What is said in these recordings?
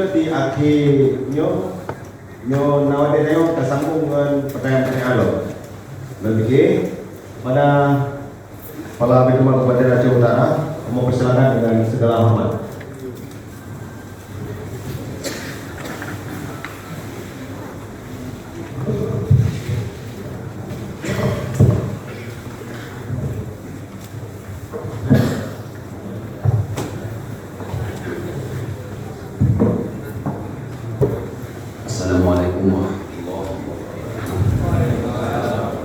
di akhirnya nyo nawade tayo kasambung dengan pertanyaan-pertanyaan lo. Lebih pada Kepala Bidang Kabupaten Aceh Utara mau persilakan dengan segala hormat. Assalamualaikum warahmatullahi wabarakatuh.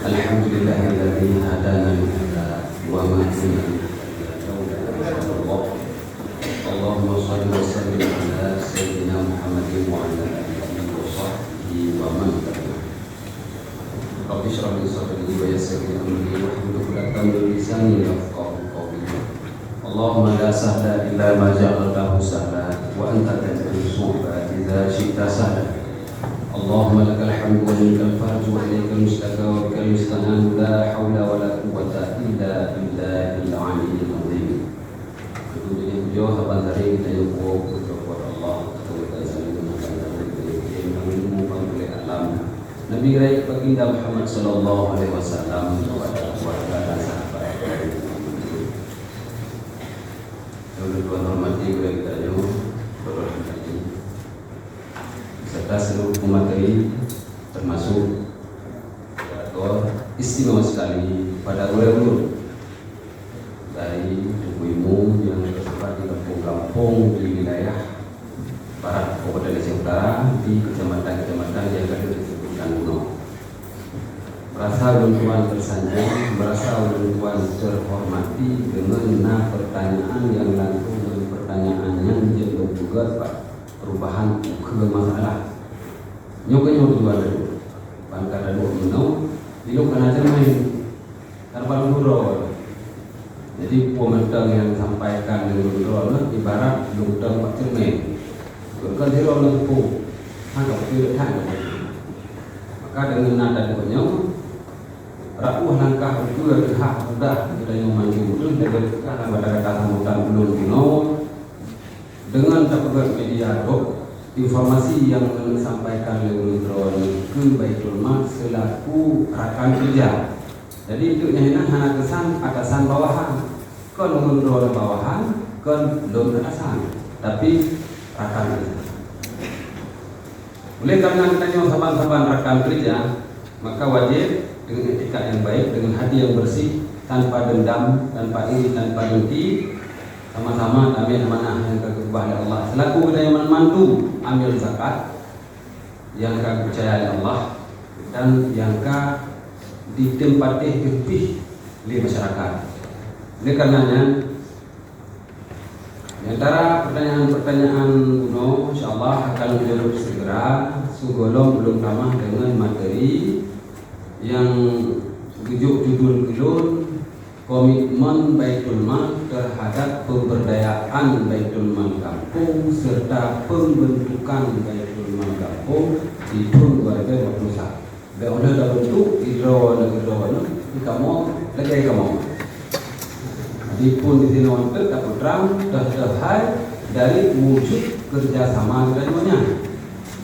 Alhamdulillahilladzi hadana lihada wa ma kunna Allahumma shalli wa sallim ala sayyidina Muhammadin wa ala alihi wa sahbihi wa man tabi'ahum. Rabbi shrah li sadri wa yassir li amri wahlul 'uqdatam min lisani yafqahu qawli. Allahumma la sahla illa ma ja'altahu sahla wa anta taj'alul su'ba idza syi'ta sahla. Allahumma lakal hamdu wa lakal farju wa ilaikal mustaka wa bikal musta'an la haula wa la quwwata illa billahil 'aliyyil 'azim. Kemudian beliau haban dari kita yang kepada Allah atau kita saling dari alam Nabi Rai baginda Muhammad sallallahu alaihi wasallam kepada sahabat. Yang hormati kita yang berhormati serta seluruh pemateri termasuk moderator istimewa sekali pada ulama dari ibu-ibu yang tersebar di kampung-kampung di wilayah barat Kabupaten Aceh Utara di kecamatan-kecamatan yang tadi disebutkan Gunung. Merasa tuan tersanjung, merasa tuan terhormati dengan pertanyaan yang langsung dengan pertanyaan yang jauh juga Pak perubahan ke masalah. Nyokanyo tuan dulu, pangkat dulu menau, diluk kan aja main, tanpa lurus. Jadi pementang yang sampaikan dengan lurus ibarat lutang Pak Cermin. Kalau dia orang itu, hangat tidak hangat. Maka dengan nada duanya. Rapuh langkah itu hak mudah kita yang mandi betul dari sekarang pada kata sambutan belum kuno dengan dapat media informasi yang disampaikan oleh drone ke Baitul Mal selaku rakan kerja. Jadi itu yang hanya kesan atasan bawahan, kan menurut bawahan, kan belum atasan, tapi rakan kerja. Oleh karena kita sahabat-sahabat rakan kerja, maka wajib dengan etika yang baik, dengan hati yang bersih, tanpa dendam, tanpa iri, tanpa dengki, sama-sama kami amanah yang kepada Allah. Selaku kita yang membantu ambil zakat, yang kami percaya Allah dan yang ditempati lebih di masyarakat. Oleh karenanya, di antara pertanyaan-pertanyaan kuno, insyaallah akan dijawab segera. Sugolong belum ramah dengan materi yang judul gelun komitmen Baitul Mal terhadap pemberdayaan Baitul Mal kampung serta pembentukan Baitul Mal kampung di tahun 2021. Beolah dah bentuk hidro kamu lagi kamu. Di pun di sini untuk tak terang terhad dari wujud kerjasama keduanya.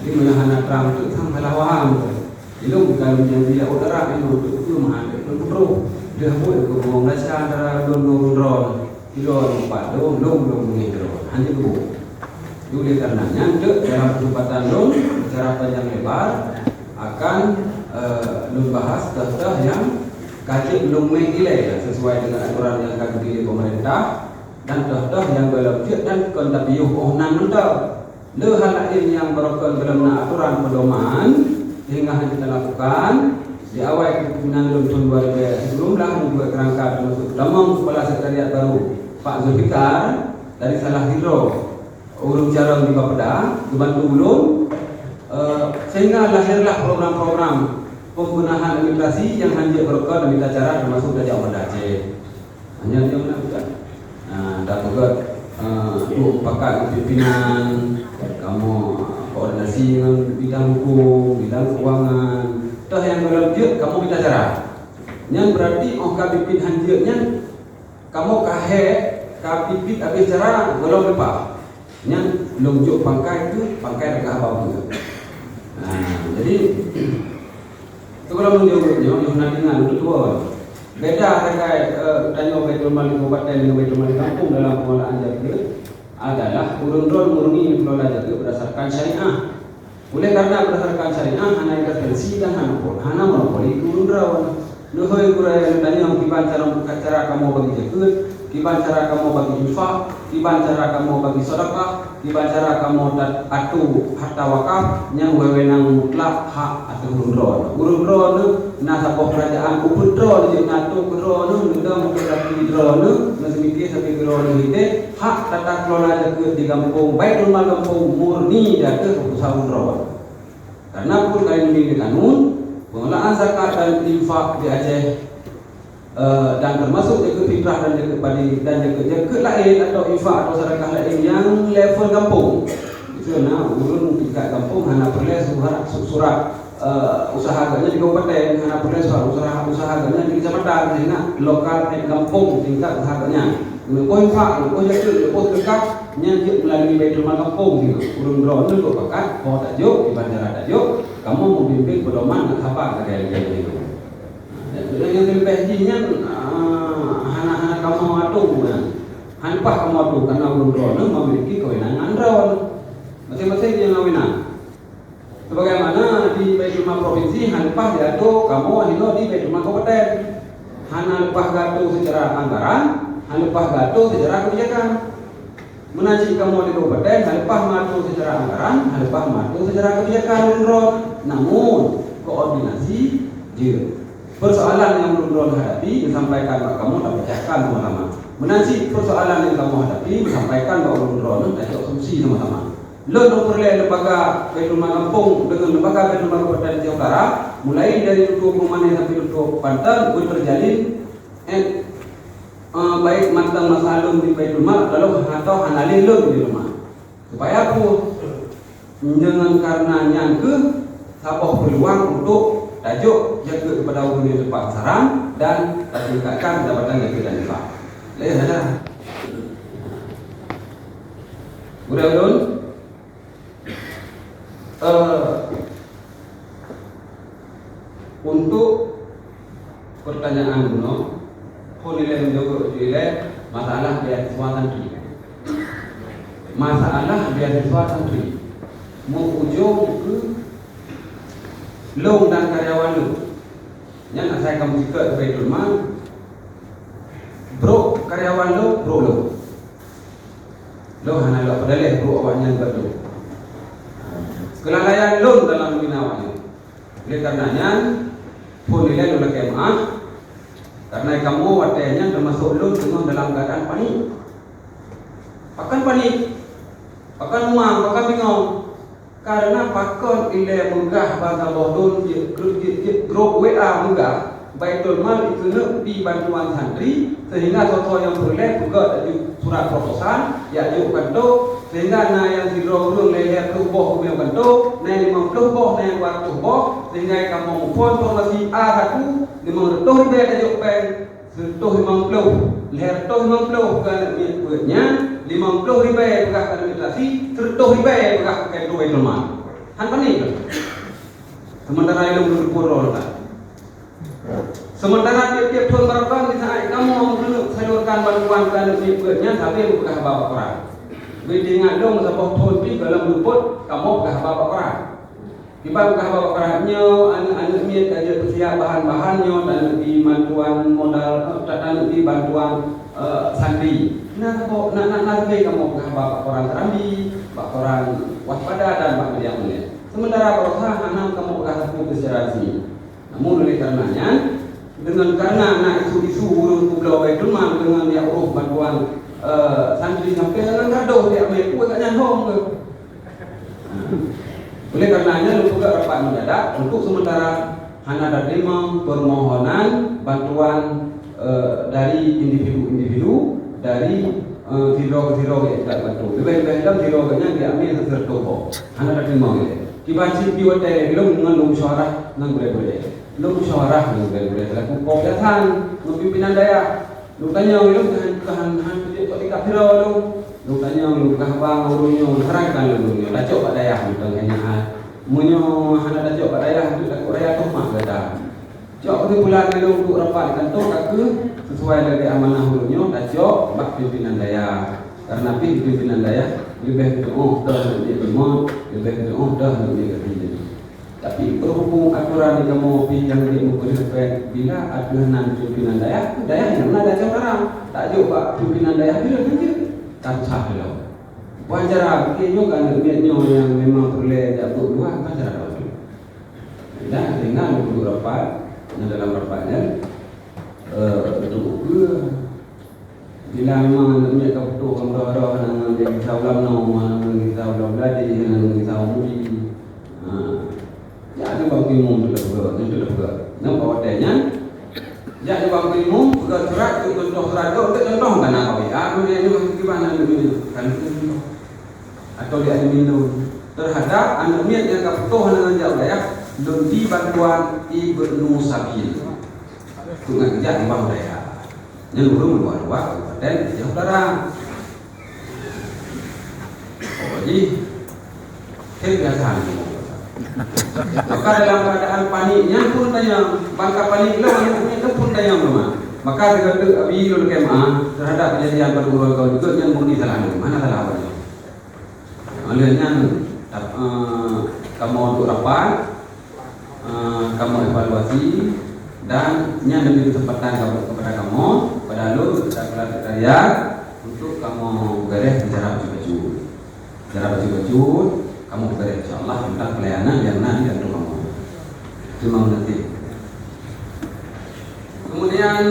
Jadi menahan terang itu sang halawam. Ilmu kalau yang dia udara itu mahal itu perlu dia boleh ke Malaysia antara don kilo 4 don ni kilo hanya tu. Oleh karenanya dalam kesempatan don secara panjang lebar akan membahas tentang yang kaji belum menilai sesuai dengan aturan yang akan dipilih pemerintah dan tentang yang berlebih dan kontabiuh ohnan mentau. Le hal lain yang berkaitan dengan aturan pedoman sehingga kita lakukan di awal kepimpinan tahun 2000 sebelumlah membuat kerangka termasuk Damang Kepala Sekretariat baru Pak Zulfikar dari Salah Hidro urung jarang di Bapeda dibantu belum sehingga lahirlah program-program pembenahan imigrasi yang hanya berkaitan dengan cara termasuk dari awal Aceh hanya dia melakukan dan juga pakai pimpinan kamu koordinasi dengan bidang hukum, bidang keuangan. Toh yang berlanjut kamu minta cara. Yang berarti kami pin hanjutnya kamu kahe kapipit habis cara golong lepas. Yang longjok pangkai itu pangkai dekat bawah juga. Jadi itu kalau menjawabnya, yang nanti ngan itu beda terkait tanya Baitul Mal Kabupaten dengan Baitul Mal Kampung dalam pengelolaan jaga adalah urun-urun murni pengelola jaga berdasarkan syariah. Oleh karena berdasarkan syariah, hana intervensi dan hana monopoli urun-urun. Nuhoi kurai tanya kiban cara kamu bagi jaga, kiban cara kamu bagi infak, kiban cara kamu bagi sedekah, kiban cara kamu atu harta wakaf yang wewenang mutlak hak atau urun-urun nasa kerajaan uputro je natu kedro nunda mukadap kedro nasmiki sampai kedro hite hak tata kelola jaga di kampung Baitul Mal kampung murni jaga usaha urun. Karena pun kali ini kanun pengelolaan zakat dan infak di Aceh dan termasuk jaga fitrah dan jaga padi dan jaga lain atau infak atau sedekah lain yang level kampung. Itu urun tingkat kampung hana perlu surat usaha agaknya di kabupaten, hana perlu usaha agaknya di kecamatan, sehingga lokal dan kampung tingkat usaha agaknya. Kau infak, kau jaga, kau sedekah yang melalui Baitul Mal kampung gitu. Urun drone itu pakat, kau tak jauh di bandara tak jauh, kamu memimpin pedoman apa kayak gitu. Yang terlebihnya anak-anak kamu atung, hanpah kamu atung karena urun drone memiliki kewenangan drone. Masing-masing yang wewenang. Sebagaimana di Baitul Mal provinsi hanpah diatur kamu hino di Baitul Mal kabupaten. Hana lepah gato secara anggaran, hana lepah gato secara kebijakan. Menaji kamu di kabupaten, hana lepah matu secara anggaran, hana lepah matu secara kebijakan urun. Namun koordinasi je. Persoalan yang urun hadapi disampaikan kepada kamu dan pecahkan sama-sama. Menaji persoalan yang kamu hadapi disampaikan kepada urun dan asumsi sama-sama. Lalu perleh lembaga Baitul Mal kampung dengan lembaga Baitul Mal Kabupaten Aceh Utara mulai dari Dukuh Pemane sampai Dukuh Banten terjalin baik matang masalun di Baitul Mal lalu atau hanalilun di rumah supaya aku jangan karena nyangke sabah peluang untuk tajuk jaga kepada orang yang tepat sasaran dan tingkatkan pendapatan jaga dan infak. Lain saja. Udah untuk pertanyaan kuno, nilai menjaga nilai masalah beasiswa santri. Masalah beasiswa santri mau ujung ke long dan karyawan lu. Yang saya kamu juga Baitul Mal, bro karyawan lu, bro lu. Lo hana lo pedalih bro awaknya betul. Kelalaian lo dalam minawanya. Oleh karenanya pun nilai lo kemah karena kamu watanya termasuk lo dengan dalam keadaan panik. Akan panik, akan muang, akan bingung. Karena pakon ilai menggah bangga bohdon grup WA menggah Baitul Mal itu di bantuan santri sehingga contoh yang boleh juga surat proposal ya juga kanto sehingga na yang dirong leher tubuh kumil kanto na yang 50 boh na yang waktu boh sehingga kamu phone informasi A1 limang ratus ribu tajuk pen sentuh 50 leher tuh 50 kan mitnya 50 ribu pegah kan mitrasi 100 ribu pegah kan Baitul Mal han panik sementara itu belum purol kan. Sementara tiap-tiap tahun berapa di saat kamu salurkan bantuan dan berikutnya tapi bukan bapak orang. Jadi ingat dong sebuah tahun di dalam luput kamu bukan bapak orang. Tiba bukan bapak orangnya anak-anak miat aja persiap bahan-bahannya dan di bantuan modal dan di bantuan santri. Nah kamu bukan bapak orang terambi, bapak orang waspada dan bapak yang mulia. Sementara berusaha anak kamu bukan satu secara resmi. Namun oleh karenanya dengan karena nak isu-isu urus pulau Baitul Mal dengan yang urus bantuan santri sampai dengan kado dia ambil kue kat nyantong ke. Oleh karenanya lu juga rapat mendadak untuk sementara hanya ada 5 permohonan bantuan dari individu-individu dari zero yang tidak bantu. Lebih-lebih dalam zero-nya diambil seserta hanya ada 5 gitu. Kibaci biwate belum dengan musyawarah nang boleh-boleh. Lu musyawarah boleh-boleh lakukan kebiasaan pimpinan daerah. Lu tanya lu kan tak pira lu tanya lu kahbang urunyo serangkan lu tacok kat dayah tu tanya munyo hana tacok kat dayah tu tak raya tomak kata cok tu bulan lu untuk rapat kantor aku sesuai dengan amanah urunyo tacok bak pimpinan dayah karena pimpinan dayah lebih betul dah dia bermot lebih betul dah dia kerja. Tapi berhubung aturan yang kamu yang dia memperhatikan bila aturan pimpinan dayah yang mana ada orang tak jauh pimpinan dayah bila kerja tak sah lah. Wajar begini kan niatnya yang memang boleh tak berdua wajar dah tu. Dan dengan perlu rapat dalam rapatnya untuk bila memang nak kau betul orang nak dia kisah ulam no nak kisah ulam ladi nak kisah mudi ya ada bang kimum tu lah nampak wadahnya ya ada bang kimum sudah surat contoh surat tu contoh kan apa ya dia ni gimana ni kan atau dia minum terhadap anak miat yang kau betul dengan jauh ya lebih bantuan Ibnu Sabil tu ngajak bang daya ni lu luar dan jauh darah. Oh jadi kebiasaan ni. Maka dalam keadaan paniknya pun tanya bangka panik lo itu pun tanya rumah. Maka dengan abi lu kema terhadap kejadian berulang kau juga yang murni salah mana salah apa ni. Olehnya kamu untuk rapat, kamu evaluasi dan yang lebih kesempatan kepada kamu pada lu sekretariat untuk kamu beres bicara baju kamu beres insyaallah tentang pelayanan yang nanti dan kamu cuma nanti kemudian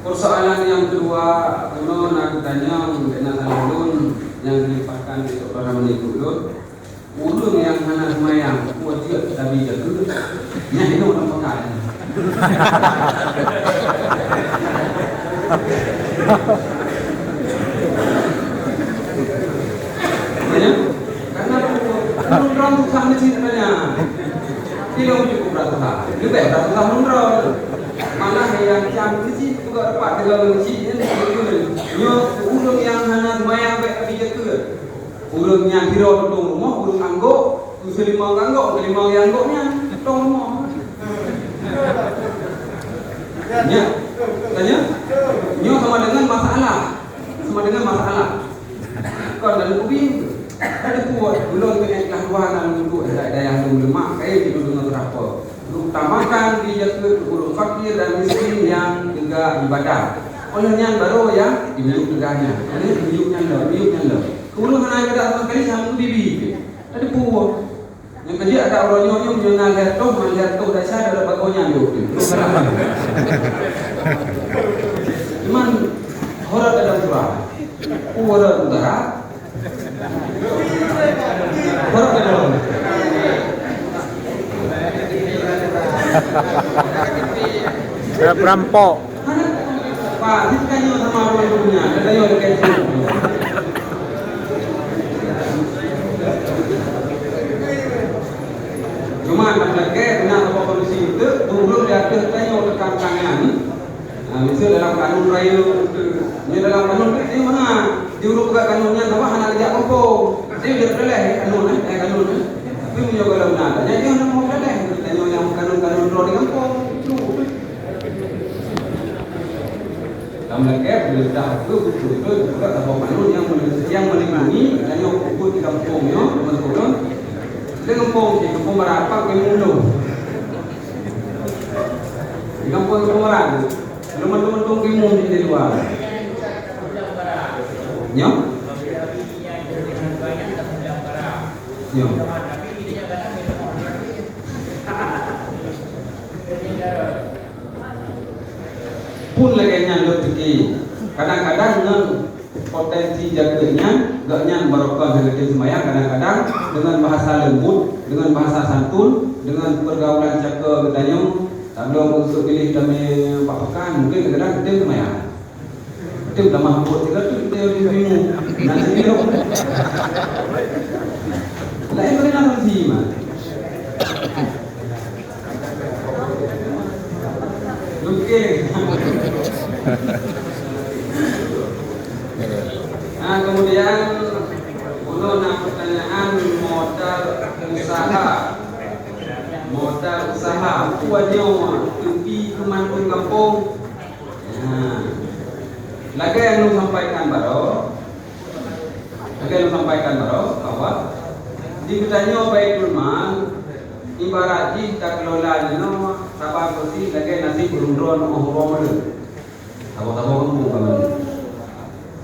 persoalan yang kedua ulun aku tanya dengan ulun yang dilimpahkan untuk orang menikut ulun yang mana semayang kuat dia tapi jaga nya itu orang pakai karena orang susah masjid sebenarnya tidak cukup berapa lebih berapa mundur malah yang jam masjid juga dapat dengan masjid ini ulun yang hanya semayang tapi jaga ulun yang kira tolong rumah ulun angguk tu selima angguk yang angguknya tolong rumah ya tanya nyo sama dengan masalah kalau dalam kubing ada kuat ulun ke keluaran untuk daya yang lemak kayak gitu dengan berapa utamakan dijaga ulun fakir dan miskin yang juga ibadah olehnya baru yang diminum tegahnya ini minumnya lo ulun hanya ada sama sekali sama bibi ada puak yang kerja ada orang nyonya menyenang lihat tu dah saya ada bagonya dia cuman horor dalam surah horor utara horor dalam perampok pak ditanya sama orang punya ada yang dekat situ cuma lagi nak apa polisi itu belum dia tanya tekan tangan misal dalam kanun raya ni dalam kanun ni mana diurut ke kanunnya apa hanya ajak kampung dia boleh kanun tapi punya kalau nak jadi dia nak mau boleh tanya yang kanun roh di kampung itu dalam lagi boleh dah betul juga apa kanun yang melindungi tanya ukut di kampungnya betul di kampung Merapak ke Mundo di kampung Merapak teman-teman ke Mundo di luar nyok pun lagi nyandut pergi kadang-kadang dengan potensi jaganya gaknya barokah dengan semayang kadang-kadang dengan bahasa lembut dengan bahasa santun dengan pergaulan cakap bertanya tak belum untuk pilih kami Pak Pekan mungkin kadang-kadang kita semayang kita dah mampu kita tu kita bingung nanti dia lain bagaimana nanti mah okey Nah, kemudian ulun pertanyaan modal usaha. Modal usaha kuanyo tepi kemandung kampung. Nah, lagi yang lu sampaikan baru bahwa di bertanya Baitul Mal ibarat jika kelola no sabab bersih lagi nasi berundron ohrom le. Tahu-tahu kamu kaman.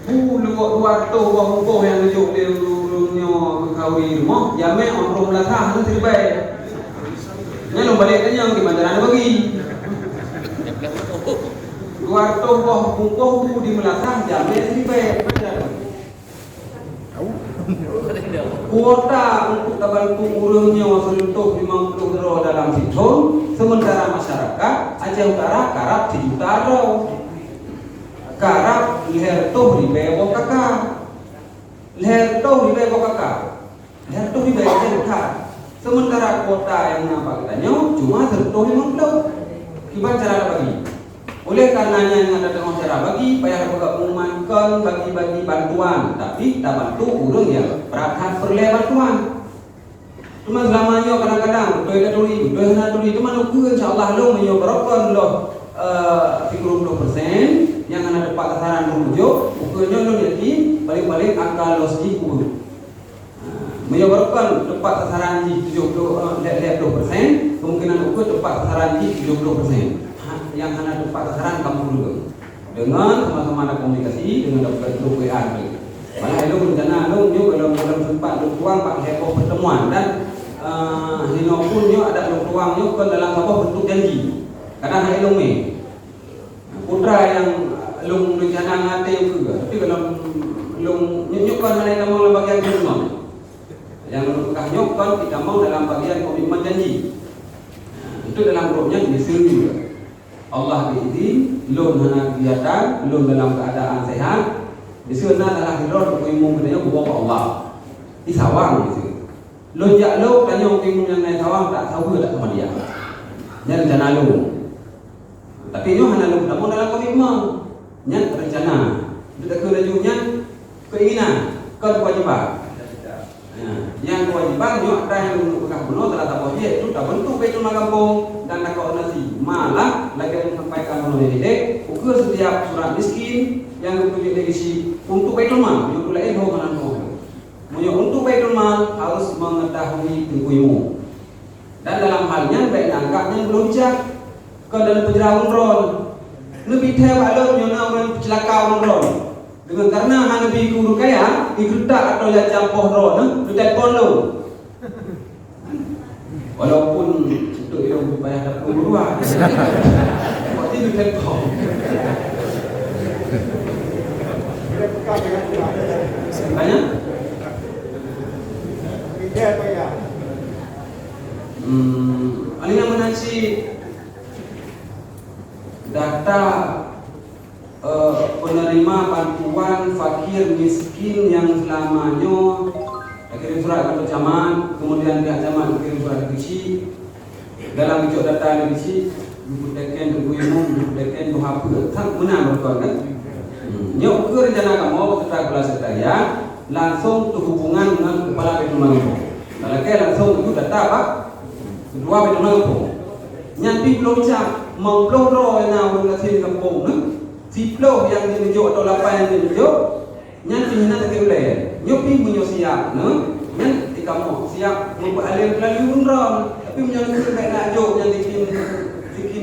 Lu waktu wong yang nunjuk dia lunyo kawi rumah jame onrom latah tu terbaik. Nya lo balik tanya di mana bagi. Waktu bungkuh di melatah jame terbaik. Kuota untuk tabantu urungnya sentuh 50 euro dalam tahun, sementara masyarakat Aceh Utara karap 1 juta euro. Karap leher tuh di bawah kakak, leher tuh di bawah kakak, leher tuh di bawah kakak. Sementara kuota yang nampak katanya cuma sentuh 50. Gimana cara bagi? Oleh karenanya yang ada dengan cara bagi bayar mengumankan bagi-bagi bantuan, tapi tak bantu urung ya perhatian perle bantuan. Cuma selamanya kadang-kadang betul itu mana ukur insyaallah lo menyobarkan lo 30% yang ada dapat sasaran rujuk ukurnya lo jadi balik-balik angka lo sedikit. Menyobarkan dapat sasaran di 20%, kemungkinan ukur dapat sasaran di 70%. Yang hanya tepat sasaran kamu dulu dengan sama-sama ada komunikasi dengan dapat grup WA malah itu rencana lu dalam sempat lu tuang pak heboh pertemuan dan hino pun ada lu tuang ke dalam sebuah bentuk janji karena hari lu putra yang lu rencana ngate juga tapi kalau lu nyukkan mana kamu bagian kedua yang lu nyukkan tidak mau dalam bagian komitmen janji itu dalam grupnya disini juga. Allah diizin, lon hana kegiatan, lon dalam keadaan sehat. Di sana adalah hiror kuimu katanya bawa Allah. Di sawang gitu. Lon jak lo tanya kuimu yang naik sawang tak tahu tak sama dia. Nya rencana lo. Tapi nyo hana lo namun dalam komitmen. Nya rencana. Kita kejunya keinginan, kewajiban. Yang kewajiban nyo ada yang merupakan benar telah tahu dia itu tak bentuk Baitul Mal kampung dan tak koordinasi malah lagi yang sampaikan oleh Dedek ukur setiap surat miskin yang mempunyai legasi untuk Baitul Mal yang pula info kanan untuk Baitul Mal harus mengetahui ilmu dan dalam halnya baik anggapnya belum cak ke dalam penjara umroh lebih hebat lo nyona orang celaka umroh dengan karena hanya lebih guru kaya diketak atau yang campur roh lu telepon lo walaupun untuk yang bayar dapat guruan waktu itu telepon banyak alina menansi data penerima bantuan fakir miskin yang selamanya kirim surat ke camat, kemudian pihak camat kirim surat ke kisi dalam bentuk data ke kisi dibuteken ilmu, dibuteken apa tak benar berkon kan nyok ke rencana kamu serta kepala sekretariat langsung terhubungan dengan kepala Baitul Mal kalau langsung itu data apa? Kedua Baitul Mal nyampi belum cak mengploro yang orang kasih kampung Siplo yang ditunjuk atau lapan yang ditunjuk nyan pihina tak boleh nyopi munyo siap nyan tika mo siap memperalih melalui unron tapi munyo nak nak jo yang dikim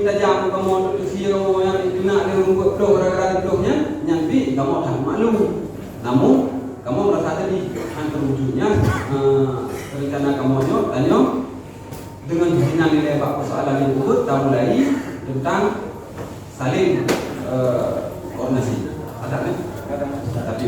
tajam kamu tu sia kamu yang nak dia buat flow gara-gara flownya nyan pi kamu tak maklum namun kamu merasa tadi antar wujudnya rencana kamu tanya dengan hina nilai pak persoalan yang ikut tak mulai tentang saling koordinasi ada kan? Tapi